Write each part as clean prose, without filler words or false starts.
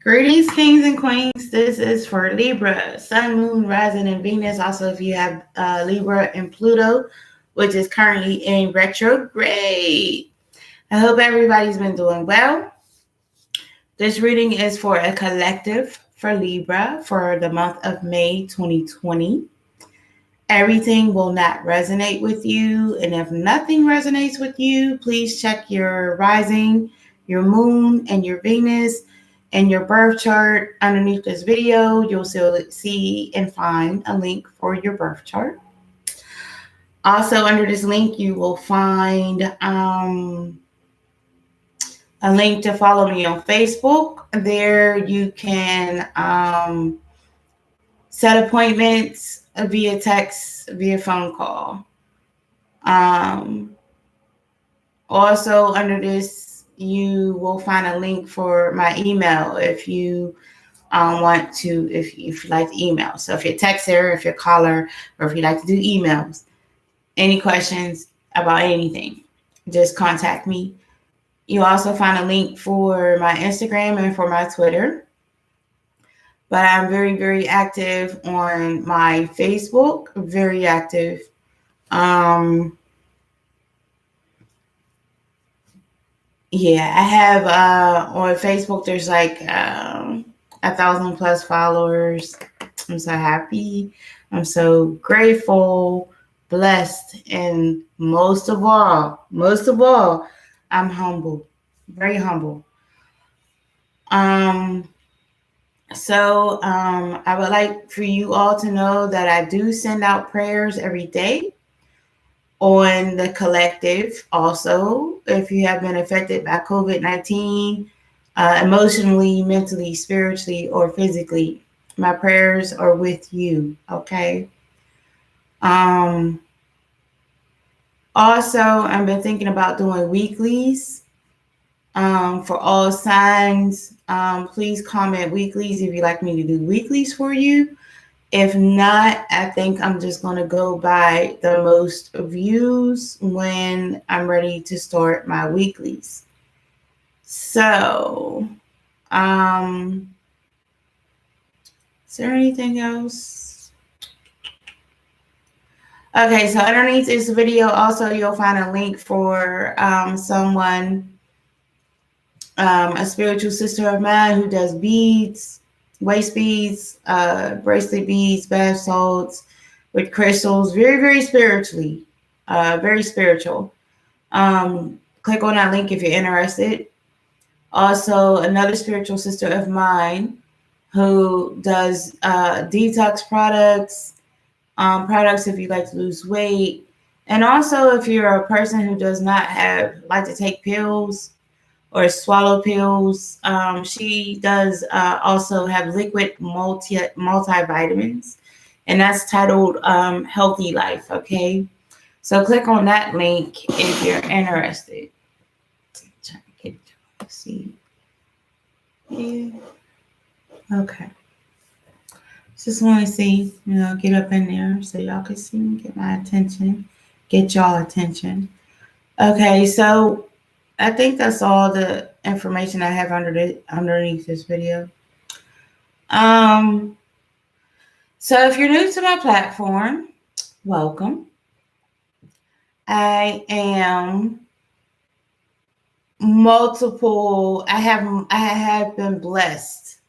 Greetings, kings and queens. This is for Libra, Sun, Moon, Rising, and Venus. Also, if you have Libra and Pluto, which is currently in retrograde. I hope everybody's been doing well. This reading is for a collective for Libra for the month of May 2020. Everything will not resonate with you. And if nothing resonates with you, please check your rising, your moon, and your Venus. In your birth chart underneath this video, you'll see and find a link for your birth chart. Also, under this link, you will find a link to follow me on Facebook. There you can set appointments via text, via phone call. Also, under this, you will find a link for my email if you want to, if you like to email. So if you're a texter, if you're a caller, or if you like to do emails, any questions about anything, just contact me. You also find a link for my Instagram and for my Twitter. But I'm very, very active on my Facebook, very active. Yeah, I have on Facebook, there's like 1,000+ followers. I'm so happy. I'm so grateful, blessed, and most of all, I'm humble, very humble. So I would like for you all to know that I do send out prayers every day on the collective. Also, if you have been affected by COVID-19, emotionally, mentally, spiritually, or physically, my prayers are with you. Okay. Also, I've been thinking about doing weeklies for all signs. Please comment weeklies if you'd like me to do weeklies for you. If not, I think I'm just going to go by the most views when I'm ready to start my weeklies. So, is there anything else? Okay, so underneath this video, also you'll find a link for someone, a spiritual sister of mine who does beads, waist beads, bracelet beads, bath salts with crystals, very, very spiritually, very spiritual. Click on that link if you're interested. Also, another spiritual sister of mine who does detox products, products if you like to lose weight. And also if you're a person who does not like to take pills or swallow pills, she does also have liquid multivitamins, and that's titled Healthy Life. Okay, so click on that link if you're interested. Let's see. Yeah. Okay. Just want to see, get up in there so y'all can see me, get my attention, get y'all attention. Okay, so I think that's all the information I have underneath this video. So if you're new to my platform, welcome. I am I have been blessed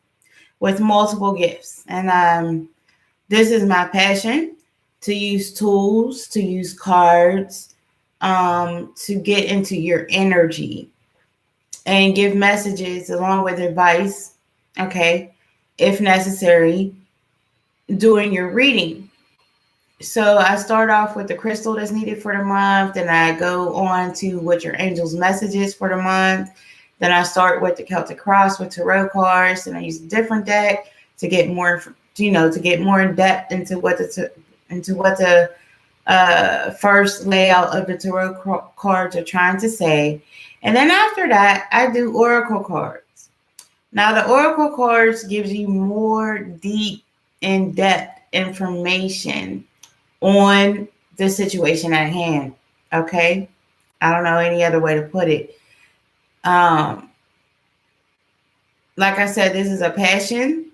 with multiple gifts, and this is my passion, to use tools, to use cards, to get into your energy and give messages along with advice, okay, if necessary, during your reading. So I start off with the crystal that's needed for the month, then I go on to what your angel's message is for the month. Then I start with the Celtic Cross with tarot cards, and I use a different deck to get more, to get more in depth into what the first layout of the tarot cards are trying to say. And then after that, I do oracle cards. Now, the oracle cards gives you more deep, in-depth information on the situation at hand. Okay? I don't know any other way to put it. like I said, this is a passion.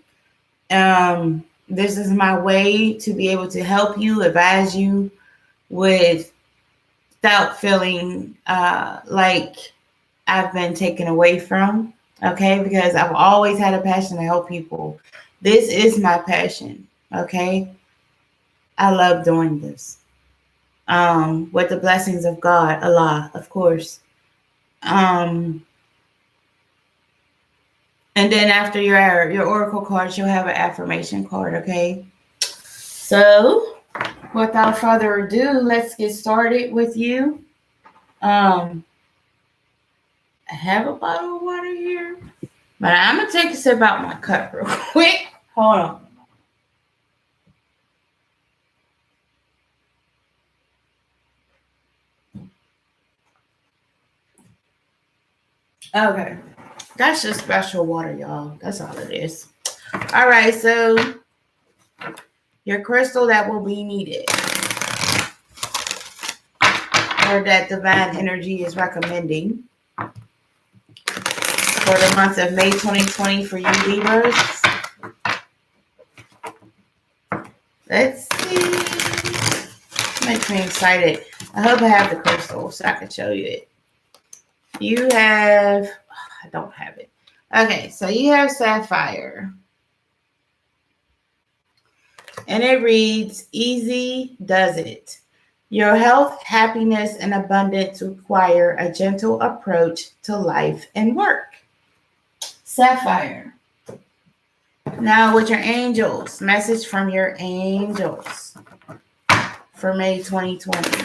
This is my way to be able to help you, advise you without feeling like I've been taken away from. Okay, because I've always had a passion to help people. This is my passion. Okay, I love doing this. With the blessings of God, Allah, of course. And then after your oracle cards, you'll have an affirmation card. Okay. So, without further ado, let's get started with you. I have a bottle of water here, but I'm gonna take a sip out my cup real quick. Hold on. Okay. That's just special water, y'all. That's all it is. All right, so your crystal that will be needed, or that divine energy is recommending for the month of May 2020 for you Libras. Let's see. Makes me excited. I hope I have the crystal so I can show you it. You have, I don't have it. Okay, so you have sapphire. And it reads, easy does it. Your health, happiness, and abundance require a gentle approach to life and work. Sapphire. Now with your angels, message from your angels for May 2020.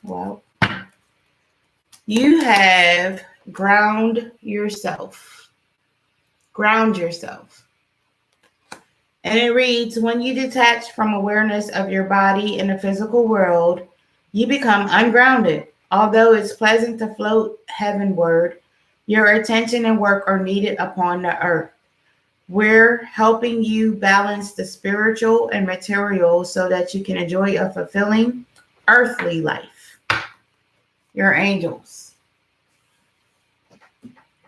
Well, you have ground yourself. Ground yourself. And it reads, when you detach from awareness of your body in the physical world, you become ungrounded. Although it's pleasant to float heavenward, your attention and work are needed upon the earth. We're helping you balance the spiritual and material so that you can enjoy a fulfilling earthly life. Your angels.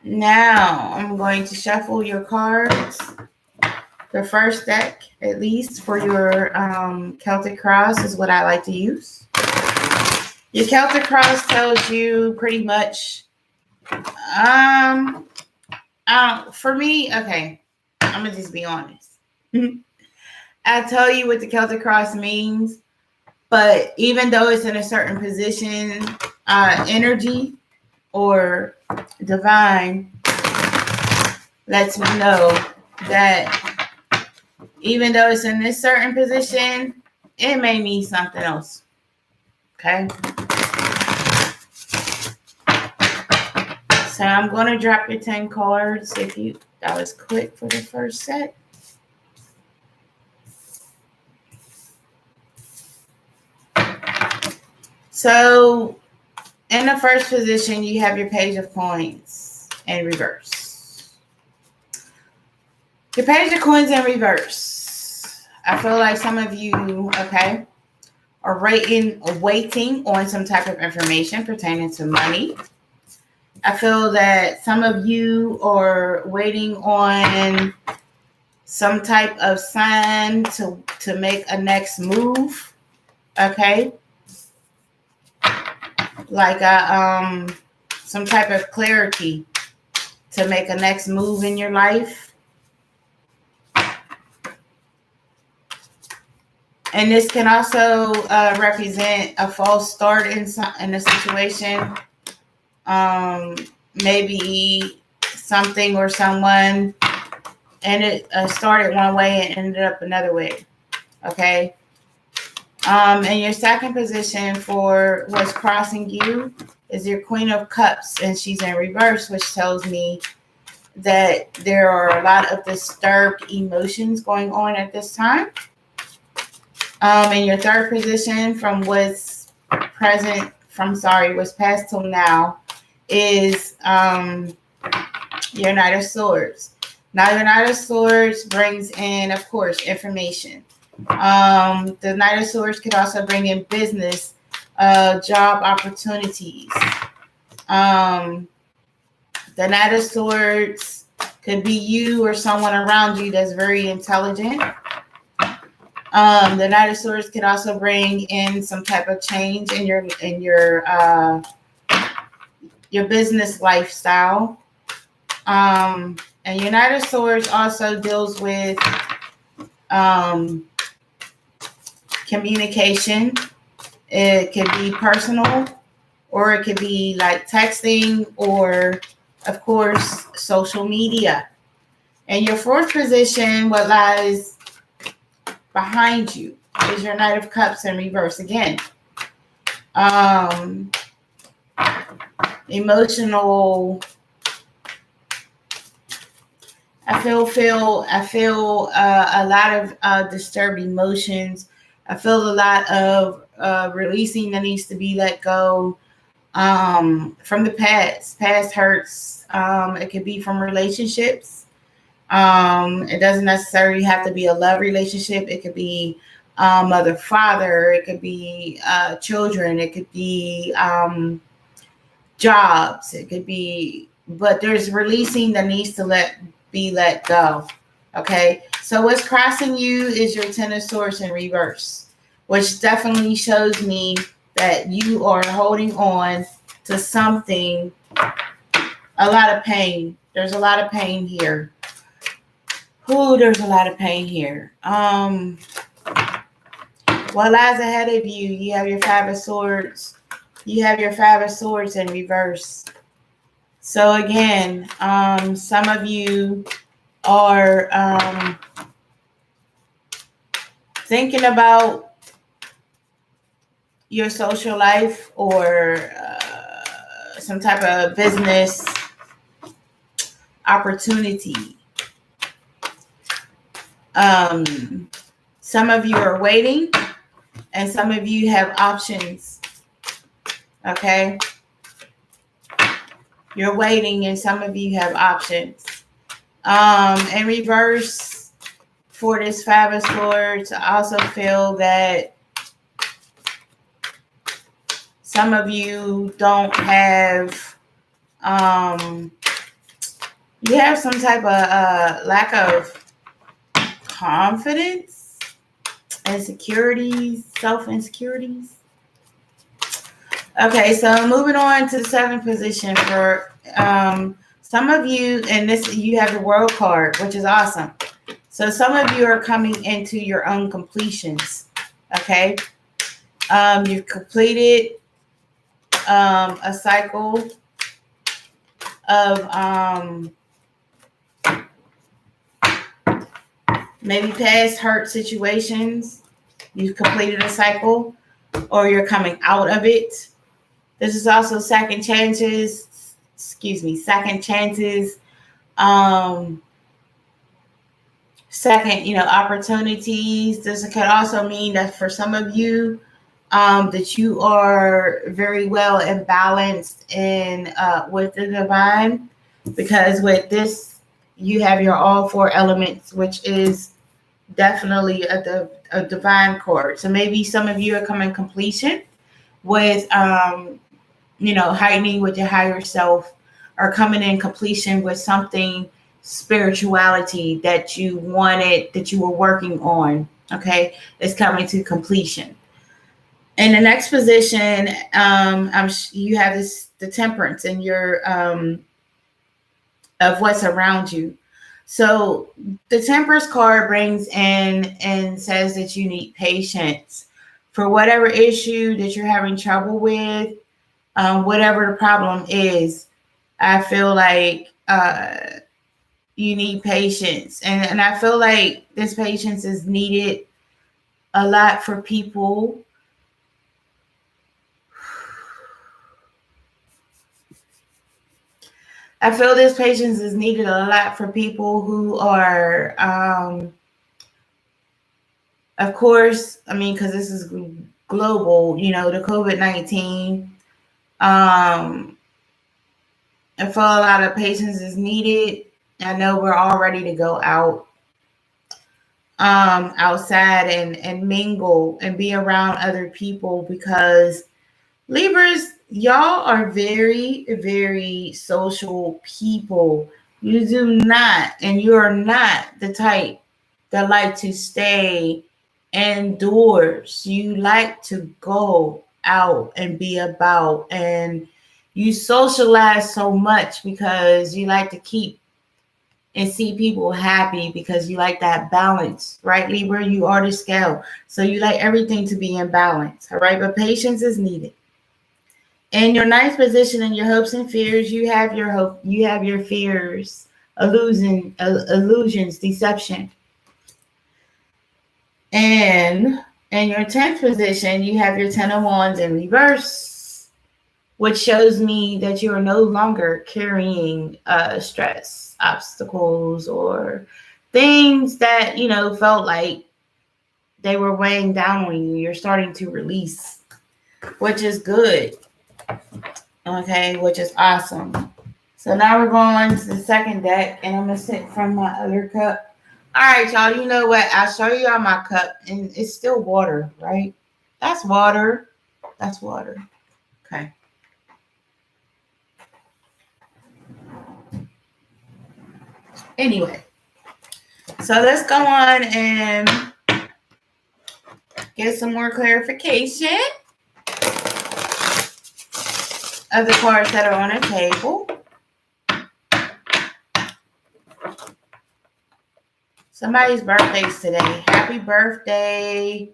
Now I'm going to shuffle your cards. The first deck, at least for your Celtic Cross, is what I like to use. Your Celtic Cross tells you pretty much, for me, okay, I'm going to just be honest. I tell you what the Celtic Cross means, but even though it's in a certain position, energy or divine lets me know that even though it's in this certain position, it may mean something else. Okay? So I'm going to drop your 10 cards that was quick for the first set. So in the first position, you have your Page of Coins in reverse. Your Page of Coins in reverse. I feel like some of you, okay, are waiting on some type of information pertaining to money. I feel that some of you are waiting on some type of sign to make a next move, okay? Like some type of clarity to make a next move in your life. And this can also represent a false start in a situation. Maybe something or someone, and it started one way and ended up another way. Okay. And your second position for what's crossing you is your Queen of Cups, and she's in reverse, which tells me that there are a lot of disturbed emotions going on at this time. And your third position from what's past till now is your Knight of Swords. Now, your Knight of Swords brings in, of course, information. The Knight of Swords could also bring in business, job opportunities. The Knight of Swords could be you or someone around you that's very intelligent. The Knight of Swords could also bring in some type of change in your business lifestyle. And your Knight of Swords also deals with communication. It could be personal, or it could be like texting, or of course social media. And your fourth position, what lies behind you, is your Knight of Cups in reverse again. Emotional. I feel a lot of disturbed emotions. I feel a lot of releasing that needs to be let go from the past. Past hurts. It could be from relationships. It doesn't necessarily have to be a love relationship. It could be mother, father. It could be children. It could be jobs. It could be, but there's releasing that needs to be let go. Okay, so what's crossing you is your Ten of Swords in reverse, which definitely shows me that you are holding on to something. A lot of pain. There's a lot of pain here. There's a lot of pain here. What lies ahead of you? You have your Five of Swords. You have your Five of Swords in reverse. So again, some of you are thinking about your social life, or some type of business opportunity. Some of you are waiting, and some of you have options. Okay? You're waiting, and some of you have options. In reverse, for this Five of Swords, I also feel that some of you don't have, you have some type of lack of confidence, insecurities, self-insecurities. Okay, so moving on to the seventh position for some of you, and this, you have the World card, which is awesome. So some of you are coming into your own completions. Okay, you've completed a cycle of maybe past hurt situations. You've completed a cycle, or you're coming out of it. This is also second chances. Second chances. Second, opportunities. This could also mean that for some of you, that you are very well and balanced in with the divine, because with this, you have your all four elements, which is definitely a divine cord. So maybe some of you are coming completion with heightening with your higher self, or coming in completion with something spirituality that you wanted, that you were working on. Okay, it's coming to completion. In the next position, you have the temperance in your of what's around you. So the Temperance card brings in and says that you need patience for whatever issue that you're having trouble with, whatever the problem is. I feel like you need patience, and I feel like this patience is needed a lot for people. I feel this patience is needed a lot for people who are, of course, because this is global, the COVID-19. I feel a lot of patience is needed. I know we're all ready to go out, outside and mingle and be around other people, because Libras, y'all are very, very social people. You do not, and you are not the type that like to stay indoors. You like to go out and be about, and you socialize so much because you like to keep and see people happy, because you like that balance, right, Libra? You are the scale, so you like everything to be in balance, all right? But patience is needed. In your ninth position, in your hopes and fears, you have your hope, you have your fears, illusions, deception. And in your 10th position, you have your 10 of Wands in reverse, which shows me that you are no longer carrying stress, obstacles, or things that, felt like they were weighing down on you. You're starting to release, which is good. Okay, which is awesome. So now we're going to the second deck, and I'm going to sip from my other cup. All right, y'all, you know what? I'll show you on my cup, and it's still water, right? That's water. That's water. Okay. Anyway, so let's go on and get some more clarification of the cards that are on the table. Somebody's birthday's today. Happy birthday.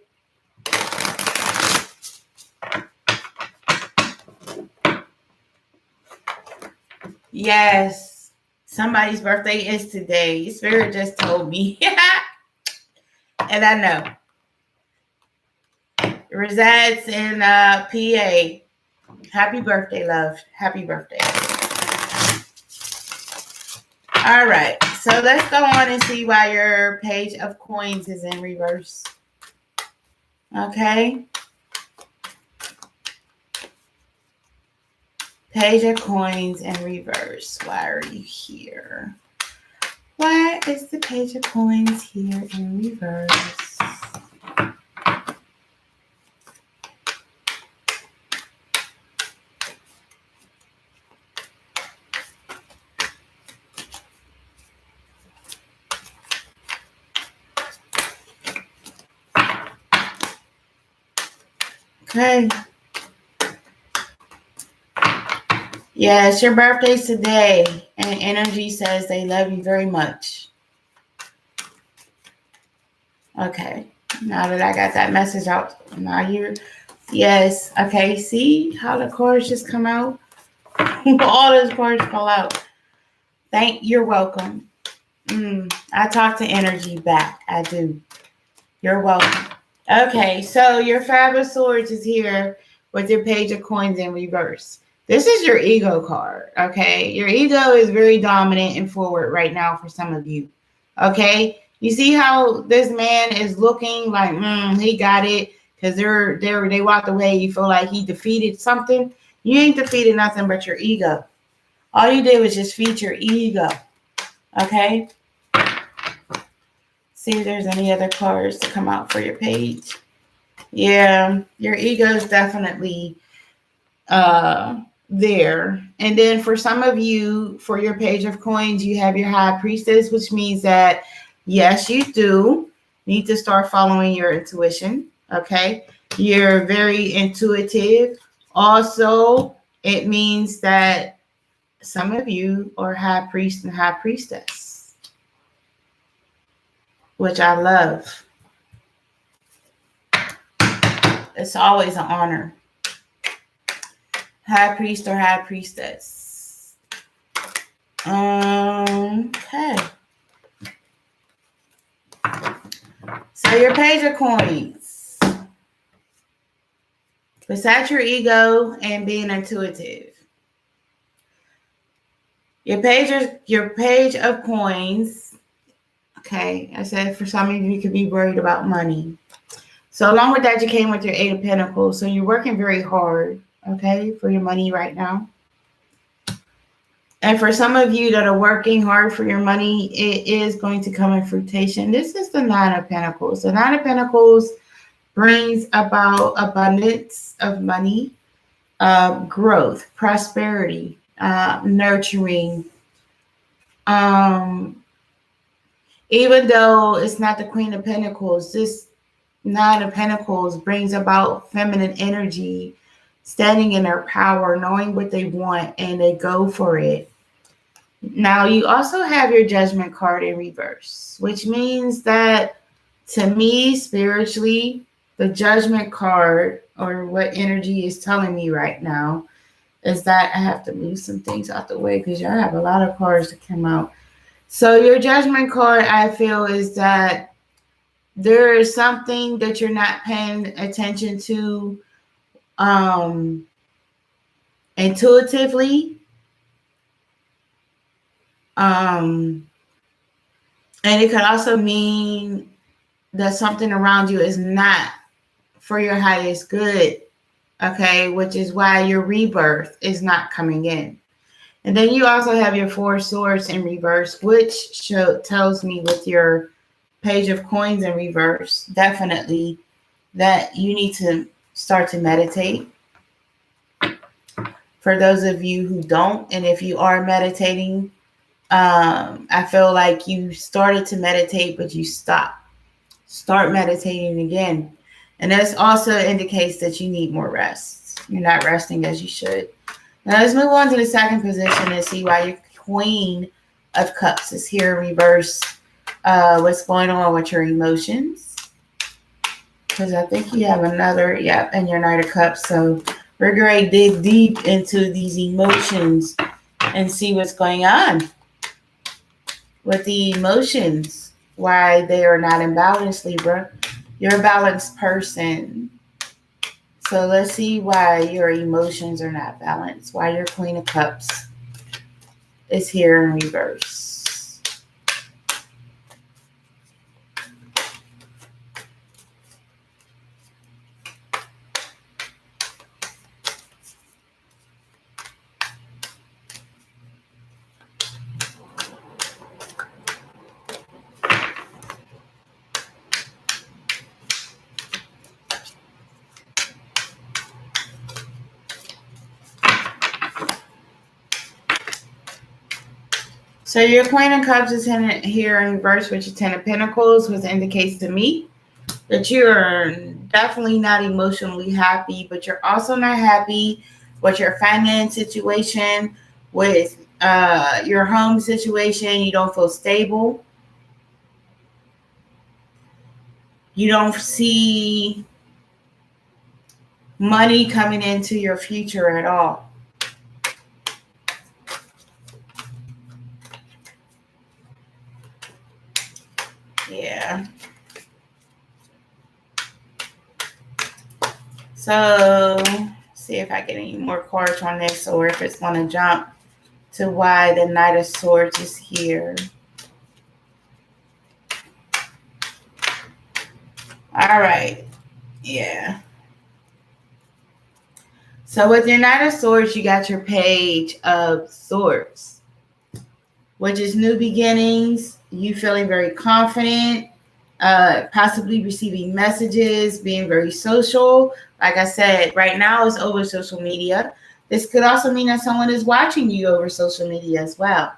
Yes, somebody's birthday is today. Spirit just told me. And I know. It resides in PA. Happy birthday, love. Happy birthday. All right. So let's go on and see why your Page of Coins is in reverse. Okay. Page of Coins in reverse. Why are you here? Why is the Page of Coins here in reverse? Okay. Yes, your birthday's today, and energy says they love you very much. Okay, now that I got that message out, now you're, yes, okay, see how the cards just come out? All those cards fall out. You're welcome. I talk to energy back. I do. You're welcome. Okay, so your Five of Swords is here with your Page of Coins in reverse. This is your ego card, okay? Your ego is very dominant and forward right now for some of you, okay? You see how this man is looking like, he got it, because they walked away. You feel like he defeated something. You ain't defeated nothing but your ego. All you did was just feed your ego, okay? See if there's any other cards to come out for your page. Yeah, your ego is definitely there. And then for some of you, for your Page of Coins, you have your High Priestess, which means that, yes, you do need to start following your intuition, okay? You're very intuitive. Also, it means that some of you are High Priest and High Priestess, which I love. It's always an honor. High Priest or High Priestess. Okay. So your Page of Coins. Besides your ego and being intuitive, your Page of Coins. Okay, I said for some of you could be worried about money. So along with that, you came with your Eight of Pentacles. So you're working very hard, okay, for your money right now. And for some of you that are working hard for your money, it is going to come in fruition. This is the Nine of Pentacles. The Nine of Pentacles brings about abundance of money, growth, prosperity, nurturing. Even though it's not the Queen of Pentacles, this Nine of Pentacles brings about feminine energy, standing in their power, knowing what they want, and they go for it. Now, you also have your Judgment card in reverse, which means that, to me, spiritually, the Judgment card, or what energy is telling me right now, is that I have to move some things out the way because y'all have a lot of cards that come out. So your Judgment card, I feel, is that there is something that you're not paying attention to intuitively. And it could also mean that something around you is not for your highest good, okay, which is why your rebirth is not coming in. And then you also have your Four of Swords in reverse, which tells me with your Page of Coins in reverse, definitely that you need to start to meditate. For those of you who don't, and if you are meditating, I feel like you started to meditate, but you stopped. Start meditating again. And this also indicates that you need more rest. You're not resting as you should. Now let's move on to the second position and see why your Queen of Cups is here in reverse. What's going on with your emotions? Because I think you have another, and your Knight of Cups. So we're going to dig deep into these emotions and see what's going on with the emotions. Why they are not in balance, Libra. You're a balanced person. So let's see why your emotions are not balanced. Why your Queen of Cups is here in reverse. So your Queen of Cups is here in reverse with your Ten of Pentacles, which indicates to me that you're definitely not emotionally happy, but you're also not happy with your finance situation, with your home situation. You don't feel stable. You don't see money coming into your future at all. Yeah. So, see if I get any more cards on this, or if it's going to jump to why the Knight of Swords is here. All right. Yeah. So with your Knight of Swords, you got your Page of Swords, which is new beginnings. You feeling very confident, possibly receiving messages, being very social. Like I said, right now it's over social media. This could also mean that someone is watching you over social media as well.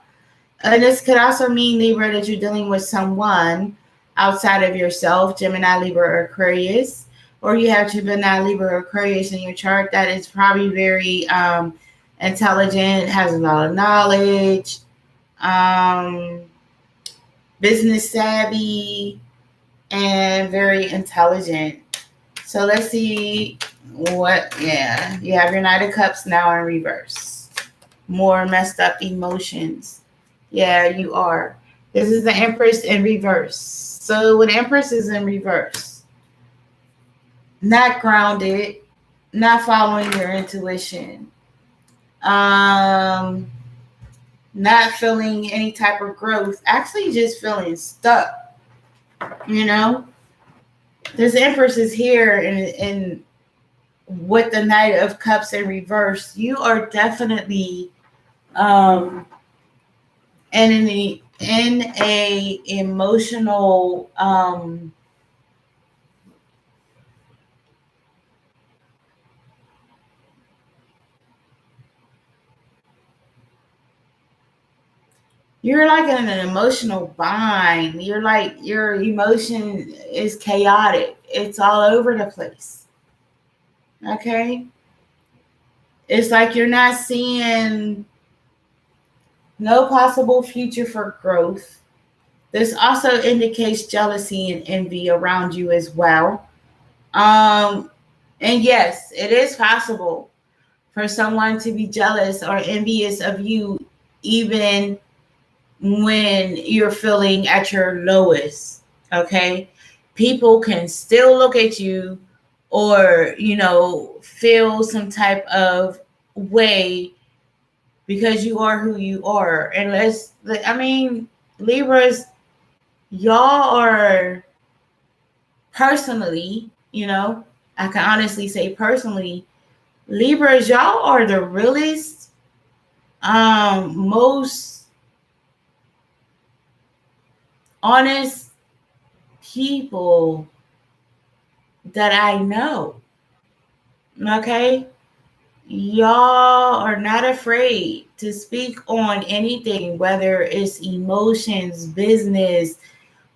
And this could also mean, Libra, that you're dealing with someone outside of yourself, Gemini, Libra, or Aquarius, or you have Gemini, Libra, or Aquarius in your chart that is probably very intelligent, has a lot of knowledge, business savvy, and very intelligent. So let's see what, you have your Knight of Cups now in reverse. More messed up emotions. Yeah, you are. This is the Empress in reverse. So when Empress is in reverse, not grounded, not following your intuition, not feeling any type of growth, actually just feeling stuck, This Empress is here, and with the Knight of Cups in reverse, you are definitely And in a emotional you're like in an emotional bind. You're like your emotion is chaotic. It's all over the place. Okay? It's like you're not seeing no possible future for growth. This also indicates jealousy and envy around you as well. Um, and yes, it is possible for someone to be jealous or envious of you, even when you're feeling at your lowest. Okay, people can still look at you or feel some type of way because you are who you are. Libras, y'all are personally, I can honestly say personally, Libras, y'all are the realest, most honest people that I know. Okay? Y'all are not afraid to speak on anything, whether it's emotions, business,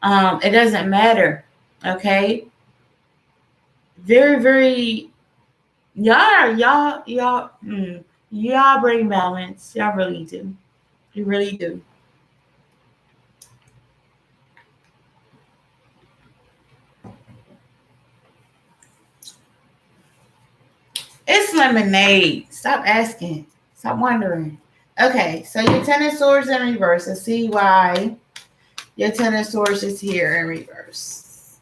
it doesn't matter. Okay? Very, very y'all bring balance. Y'all really do. You really do. It's lemonade. Stop asking. Stop wondering. Okay, so your Ten of Swords in reverse. Let's see why your Ten of Swords is here in reverse.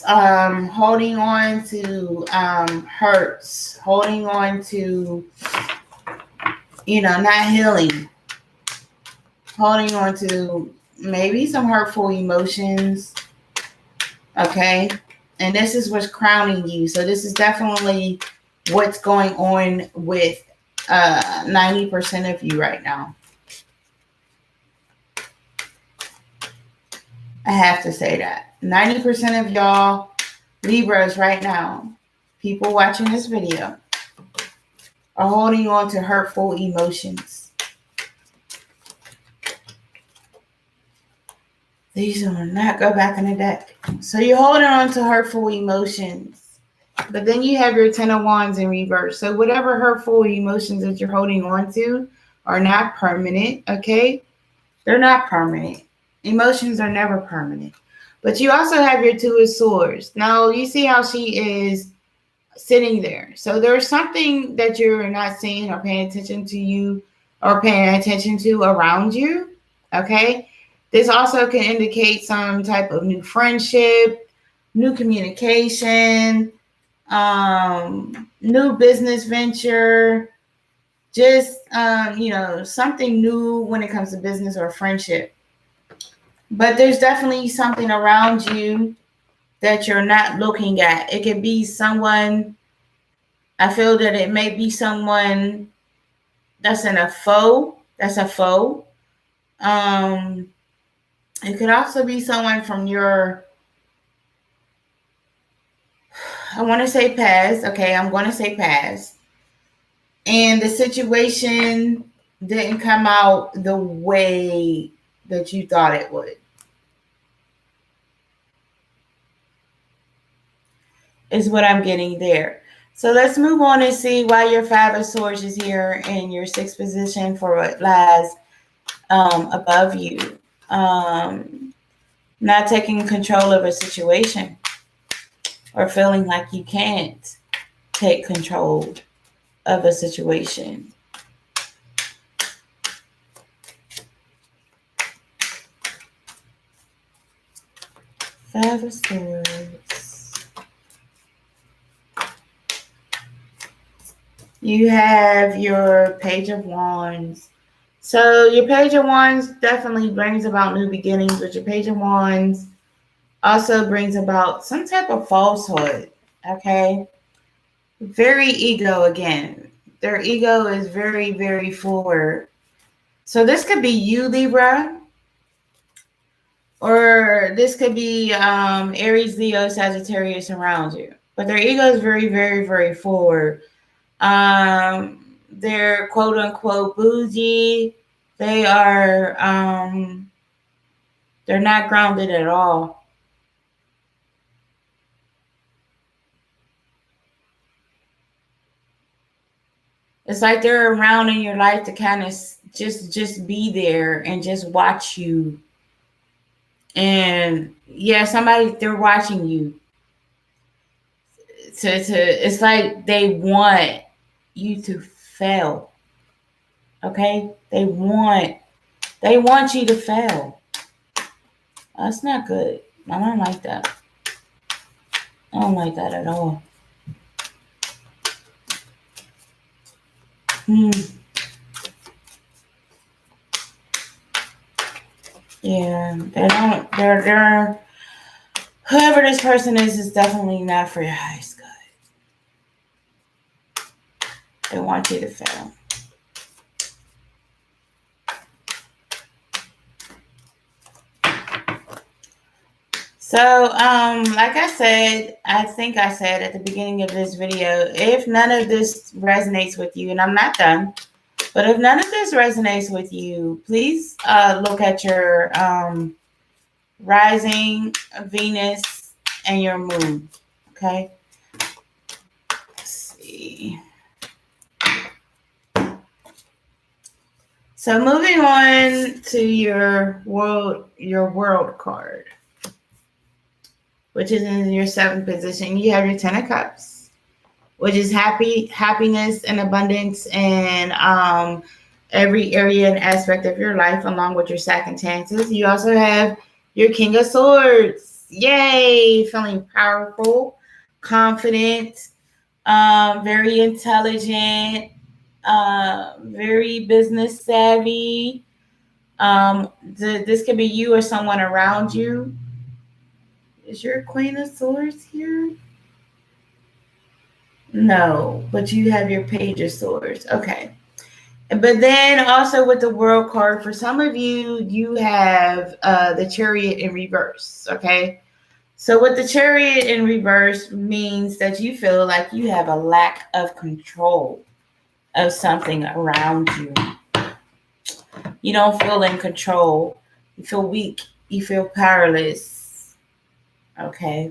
Holding on to hurts, holding on to not healing, holding on to maybe some hurtful emotions. Okay, and this is what's crowning you. So this is definitely what's going on with 90% of you right now. I have to say that 90% of y'all Libras right now, people watching this video, are holding on to hurtful emotions. These will not go back in the deck. So you're holding on to hurtful emotions. But then you have your Ten of Wands in reverse. So whatever hurtful emotions that you're holding on to are not permanent, okay? They're not permanent. Emotions are never permanent. But you also have your Two of Swords. Now, you see how she is sitting there. So there's something that you're not seeing or paying attention to around you, okay? This also can indicate some type of new friendship, new communication, new business venture, just, something new when it comes to business or friendship. But there's definitely something around you that you're not looking at. It could be someone, I feel that it may be someone that's a foe. It could also be someone from your, I want to say past. Okay, I'm going to say past. And the situation didn't come out the way that you thought it would. Is what I'm getting there. So let's move on and see why your Five of Swords is here in your sixth position for what lies above you. Not taking control of a situation or feeling like you can't take control of a situation. Five of Swords. You have your Page of Wands. So your Page of Wands definitely brings about new beginnings with your Page of Wands. also brings about some type of falsehood. Okay. Very ego again. Their ego is very, very forward. So this could be you, Libra, or this could be Aries, Leo, Sagittarius around you. But their ego is very, very, very forward. They're quote unquote bougie. They are they're not grounded at all. It's like they're around in your life to kind of just be there and just watch you. And yeah, somebody, they're watching you. To it's like they want you to fail. Okay? They want you to fail. That's not good. I don't like that. I don't like that at all. Yeah, they don't. They're whoever this person is definitely not for your highest good. They want you to fail. So, like I said, I think I said at the beginning of this video, if none of this resonates with you, and I'm not done, but if none of this resonates with you, please look at your rising Venus and your moon. Okay. Let's see. So moving on to your world card, which is in your 7th position. You have your 10 of Cups, which is happiness and abundance in every area and aspect of your life, along with your second chances. You also have your King of Swords. Yay! Feeling powerful, confident, very intelligent, very business savvy. This could be you or someone around you. Is your Queen of Swords here? No, but you have your Page of Swords. Okay. But then also with the World card, for some of you, you have the Chariot in reverse. Okay. So with the Chariot in reverse means that you feel like you have a lack of control of something around you. You don't feel in control. You feel weak. You feel powerless. Okay.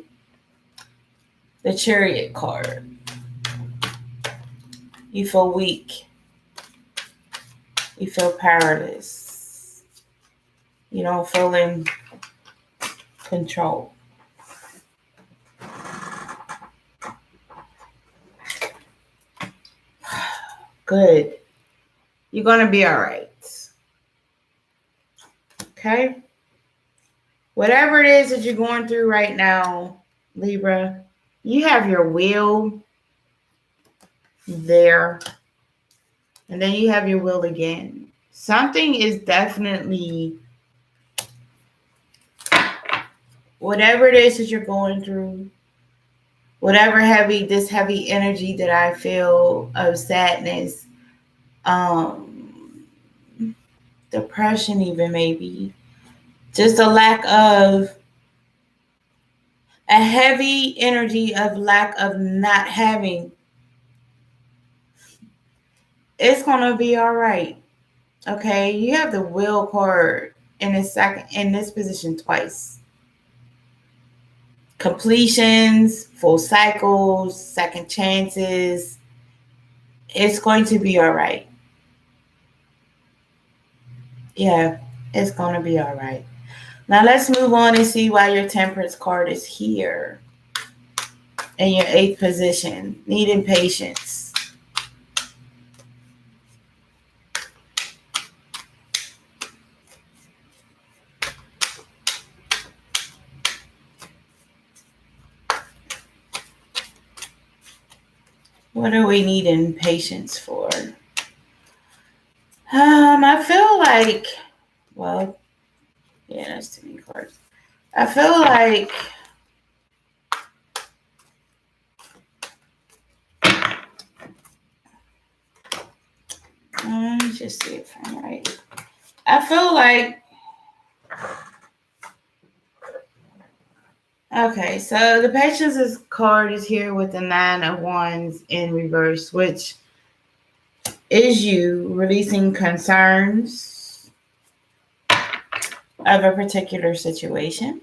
The Chariot card. You feel weak. You feel powerless. You don't feel in control. Good. You're going to be all right. Okay? Whatever it is that you're going through right now, Libra, you have your will there. And then you have your will again. Something is definitely, whatever it is that you're going through, whatever this heavy energy that I feel of sadness, depression even maybe, just a lack of, a heavy energy of lack of not having, it's going to be all right. Okay, you have the will card in this position twice. Completions, full cycles, second chances. It's going to be all right. Yeah, it's going to be all right. Now let's move on and see why your Temperance card is here in your 8th position, needing patience. What are we needing patience for? I feel like, well, yeah, that's too many cards. I feel like let me just see if I'm right. I feel like okay, so the patience card is here with the 9 of Wands in reverse, which is you releasing concerns of a particular situation.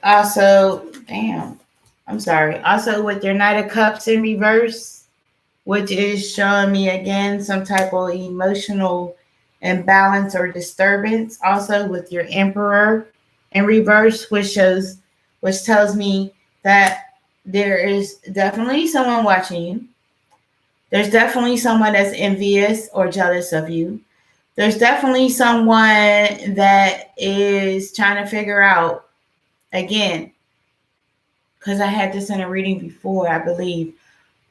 Also, Also, with your Knight of Cups in reverse, which is showing me again some type of emotional imbalance or disturbance. Also, with your Emperor in reverse, which tells me that there is definitely someone watching you. There's definitely someone that's envious or jealous of you. There's definitely someone that is trying to figure out, again, because I had this in a reading before, I believe,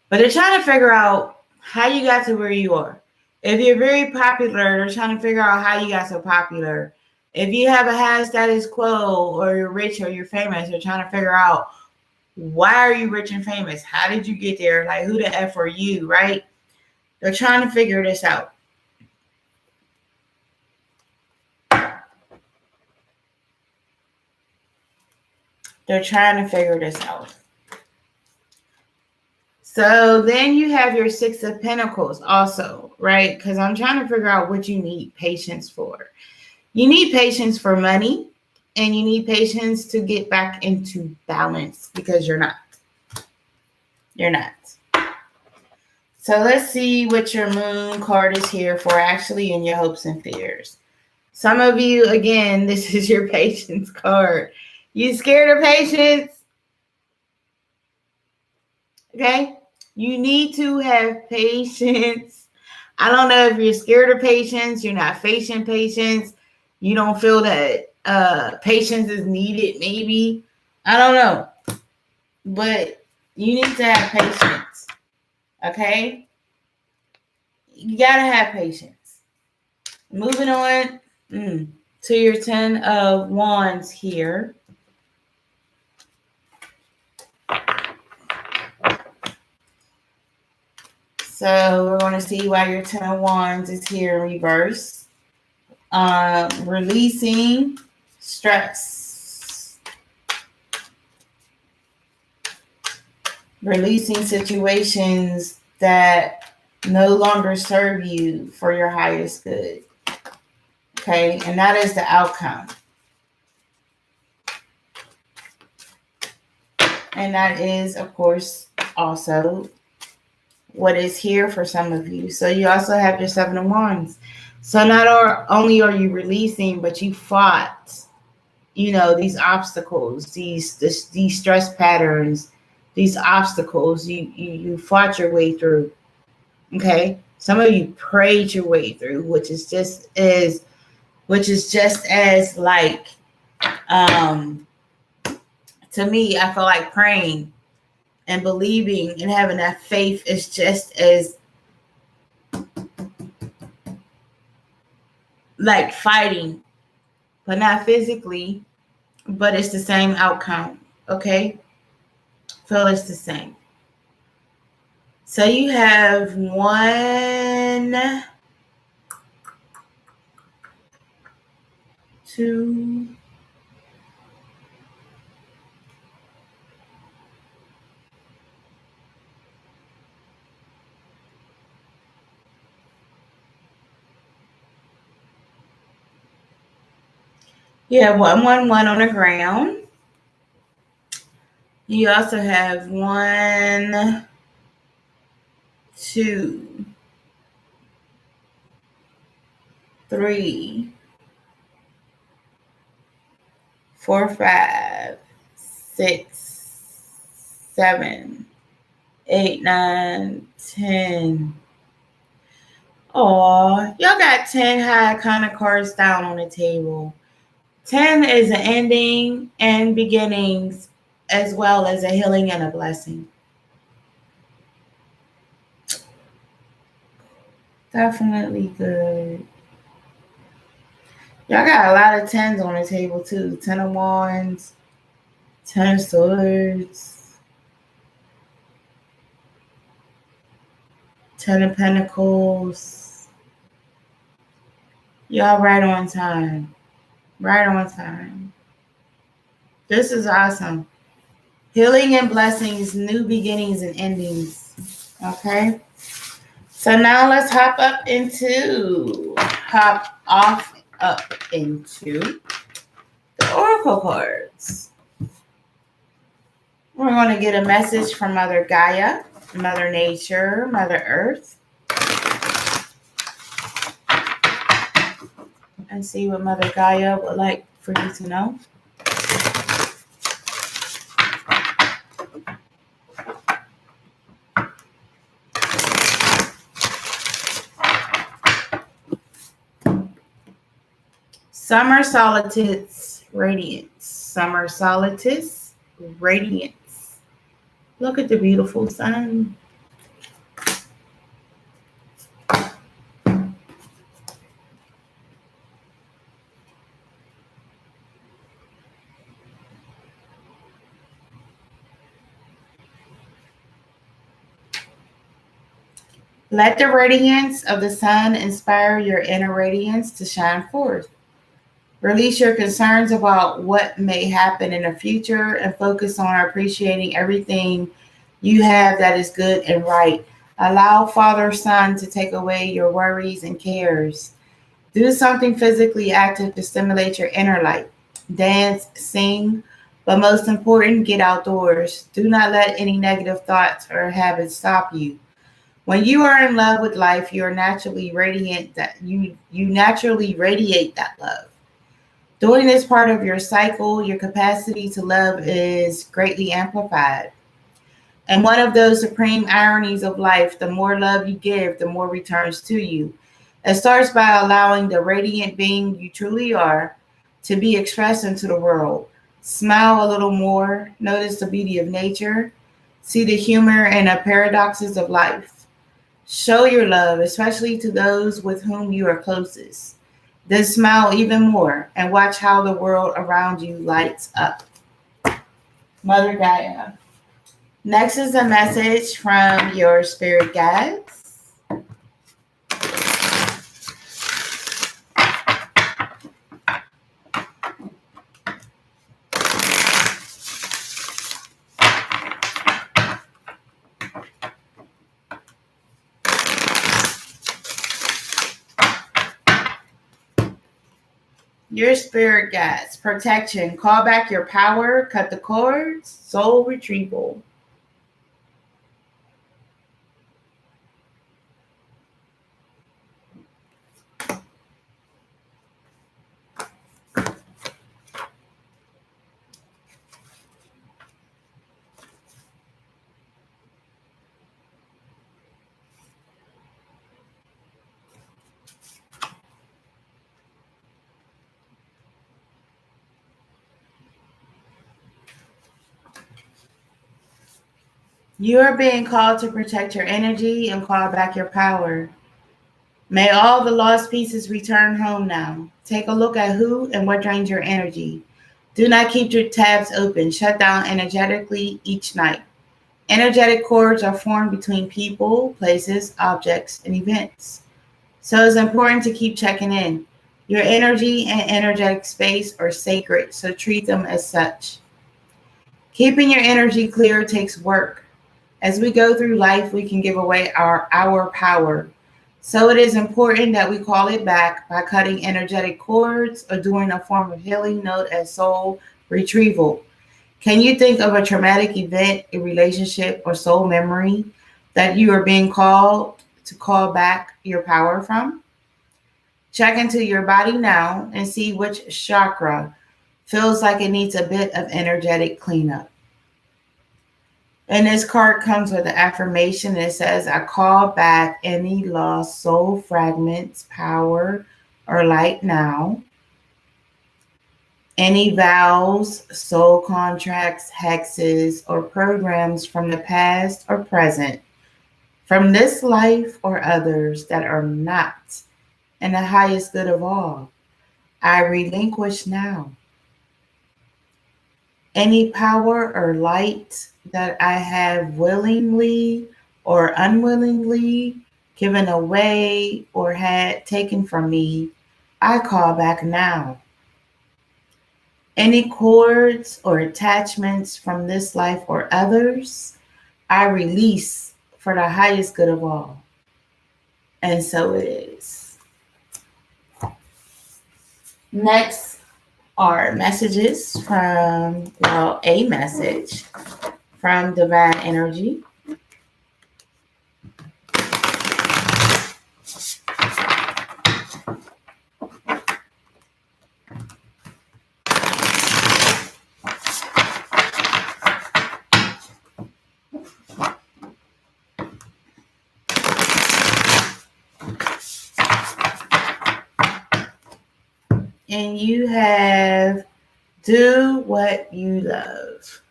but they're trying to figure out how you got to where you are. If you're very popular, they're trying to figure out how you got so popular. If you have a high status quo or you're rich or you're famous, they're trying to figure out why are you rich and famous? How did you get there? Like, who the F are you, right? They're trying to figure this out. They're trying to figure this out. So then you have your 6 of Pentacles also, right? Because I'm trying to figure out what you need patience for. You need patience for money, and you need patience to get back into balance because you're not. You're not. So let's see what your Moon card is here for actually in your hopes and fears. Some of you, again, this is your patience card. You scared of patience? Okay? You need to have patience. I don't know if you're scared of patience, you're not facing patience, you don't feel that patience is needed, maybe. I don't know. But you need to have patience. Okay? You gotta have patience. Moving on to your 10 of Wands here. So we're going to see why your 10 of Wands is here in reverse. Releasing stress. Releasing situations that no longer serve you for your highest good. Okay, and that is the outcome. And that is, of course, also what is here for some of you. So you also have your 7 of Wands. So not only are you releasing, but you fought, these obstacles, these stress patterns, these obstacles. You fought your way through. Okay, some of you prayed your way through, which is just as like, to me, I feel like praying and believing and having that faith is just as like fighting, but not physically, but it's the same outcome. Okay, feel it's the same. So you have 1, 2, you have 1, 1, 1 on the ground. You also have 1, 2, 3, 4, 5, 6, 7, 8, 9, 10. Oh, y'all got 10 high kind of cards down on the table. 10 is an ending and beginnings, as well as a healing and a blessing. Definitely good. Y'all got a lot of tens on the table too. 10 of Wands, 10 of Swords, 10 of Pentacles. Y'all right on time. Right on time. This is awesome. Healing and blessings, new beginnings and endings. Okay. So now let's hop off up into the Oracle cards. We're going to get a message from Mother Gaia, Mother Nature, Mother Earth. And see what Mother Gaia would like for you to know. Summer Solstice Radiance. Summer Solstice Radiance. Look at the beautiful sun. Let the radiance of the sun inspire your inner radiance to shine forth. Release your concerns about what may happen in the future and focus on appreciating everything you have that is good and right. Allow Father Sun to take away your worries and cares. Do something physically active to stimulate your inner light. Dance, sing, but most important, get outdoors. Do not let any negative thoughts or habits stop you. When you are in love with life, you are naturally radiant. You naturally radiate that love. During this part of your cycle, your capacity to love is greatly amplified. And one of those supreme ironies of life, the more love you give, the more returns to you. It starts by allowing the radiant being you truly are to be expressed into the world. Smile a little more, notice the beauty of nature, see the humor and the paradoxes of life. Show your love, especially to those with whom you are closest. Then smile even more and watch how the world around you lights up. Mother Gaia. Next is a message from your spirit guides. Your spirit guides, protection, call back your power, cut the cords, soul retrieval. You are being called to protect your energy and call back your power. May all the lost pieces return home now. Take a look at who and what drains your energy. Do not keep your tabs open. Shut down energetically each night. Energetic cords are formed between people, places, objects, and events. So it's important to keep checking in. Your energy and energetic space are sacred, so treat them as such. Keeping your energy clear takes work. As we go through life, we can give away our power. So it is important that we call it back by cutting energetic cords or doing a form of healing known as soul retrieval. Can you think of a traumatic event, a relationship, or soul memory that you are being called to call back your power from? Check into your body now and see which chakra feels like it needs a bit of energetic cleanup. And this card comes with an affirmation that says, I call back any lost soul fragments, power, or light now. Any vows, soul contracts, hexes, or programs from the past or present, from this life or others that are not in the highest good of all. I relinquish now. Any power or light that I have willingly or unwillingly given away or had taken from me, I call back now. Any cords or attachments from this life or others, I release for the highest good of all. And so it is. Next are messages from, well, a message from Divine Energy. And you have do what you love.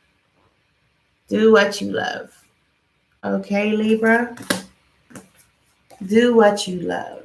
Do what you love. Okay, Libra? Do what you love.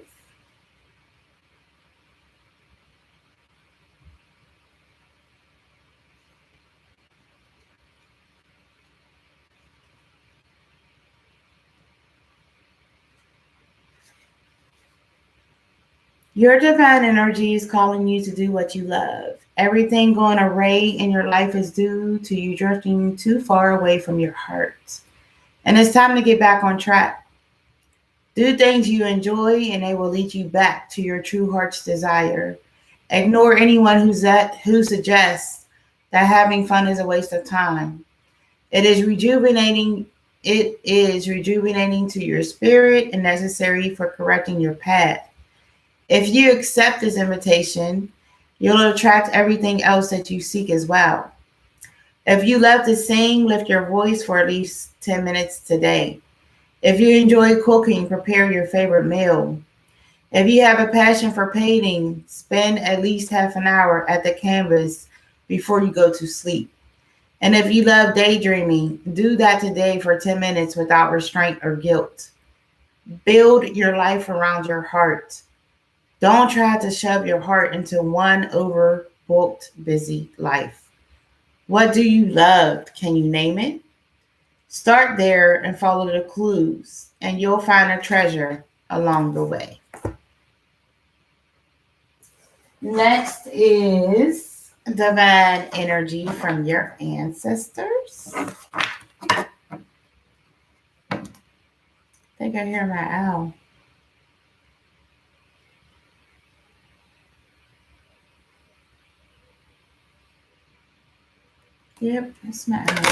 Your divine energy is calling you to do what you love. Everything going awry in your life is due to you drifting too far away from your heart. And it's time to get back on track. Do things you enjoy and they will lead you back to your true heart's desire. Ignore anyone who suggests that having fun is a waste of time. It is rejuvenating to your spirit and necessary for correcting your path. If you accept this invitation, you'll attract everything else that you seek as well. If you love to sing, lift your voice for at least 10 minutes today. If you enjoy cooking, prepare your favorite meal. If you have a passion for painting, spend at least half an hour at the canvas before you go to sleep. And if you love daydreaming, do that today for 10 minutes without restraint or guilt. Build your life around your heart. Don't try to shove your heart into one overbooked, busy life. What do you love? Can you name it? Start there and follow the clues, and you'll find a treasure along the way. Next is divine energy from your ancestors. I think I hear my owl. Yep, that's my owl.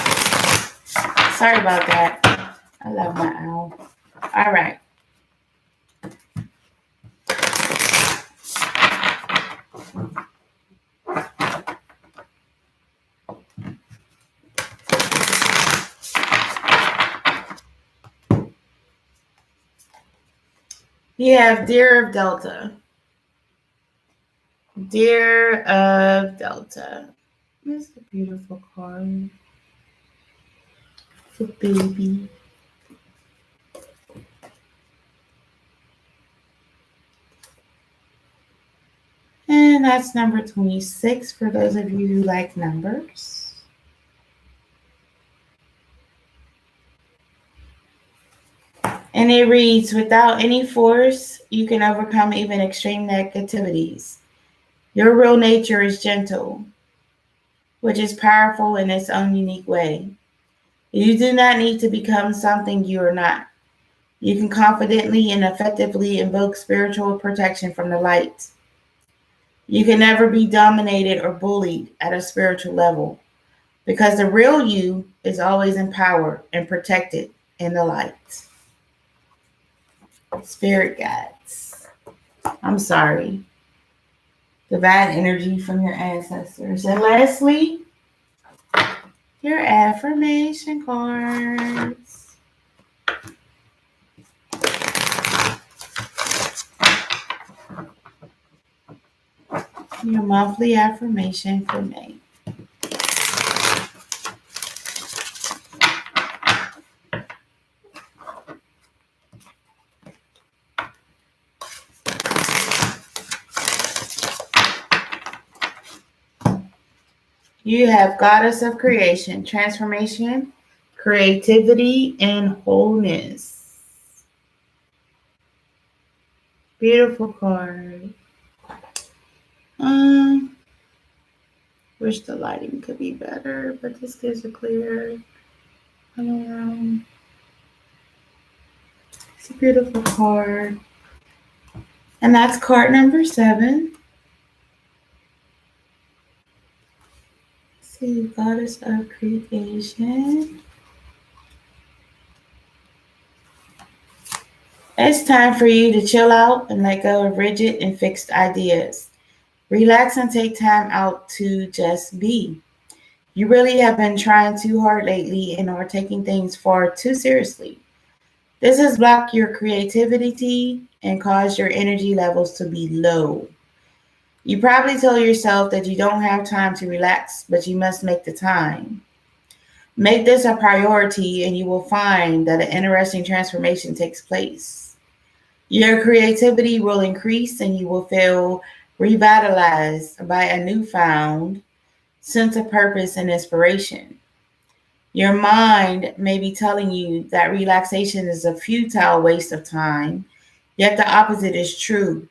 Sorry about that. I love my owl. All right. You have Deer of Delta. Deer of Delta. This is a beautiful card. It's a baby. And that's number 26 for those of you who like numbers. And it reads, without any force, you can overcome even extreme negativities. Your real nature is gentle, which is powerful in its own unique way. You do not need to become something you are not. You can confidently and effectively invoke spiritual protection from the light. You can never be dominated or bullied at a spiritual level because the real you is always empowered and protected in the light. Spirit guides. I'm sorry. Divine energy from your ancestors. And lastly, your affirmation cards. Your monthly affirmation for May. You have Goddess of Creation, Transformation, Creativity, and Wholeness. Beautiful card. Wish the lighting could be better, but this gives a clear. I don't know. It's a beautiful card. And that's card number 7. Let's see, Goddess of Creation. It's time for you to chill out and let go of rigid and fixed ideas. Relax and take time out to just be. You really have been trying too hard lately and are taking things far too seriously. This has blocked your creativity and caused your energy levels to be low. You probably tell yourself that you don't have time to relax, but you must make the time. Make this a priority and you will find that an interesting transformation takes place. Your creativity will increase and you will feel revitalized by a newfound sense of purpose and inspiration. Your mind may be telling you that relaxation is a futile waste of time, yet the opposite is true.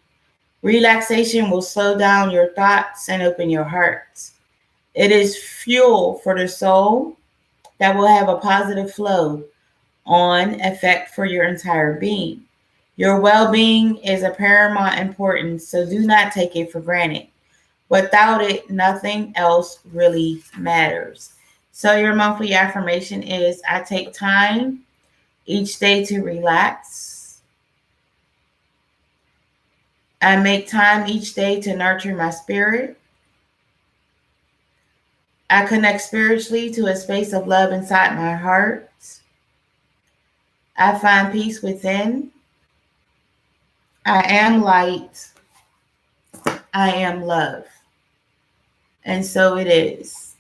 Relaxation will slow down your thoughts and open your heart. It is fuel for the soul that will have a positive flow on effect for your entire being. Your well-being is of paramount importance, so do not take it for granted. Without it, nothing else really matters. So your monthly affirmation is, I take time each day to relax. I make time each day to nurture my spirit. I connect spiritually to a space of love inside my heart. I find peace within. I am light. I am love. And so it is.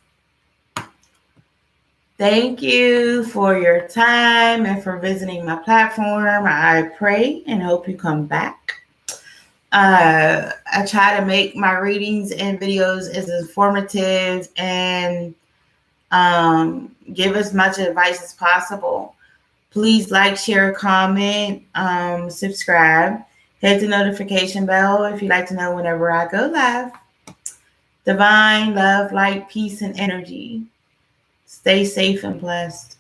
Thank you for your time and for visiting my platform. I pray and hope you come back. I try to make my readings and videos as informative and give as much advice as possible. Please like, share, comment, subscribe. Hit the notification bell if you'd like to know whenever I go live. Divine love, light, peace, and energy. Stay safe and blessed.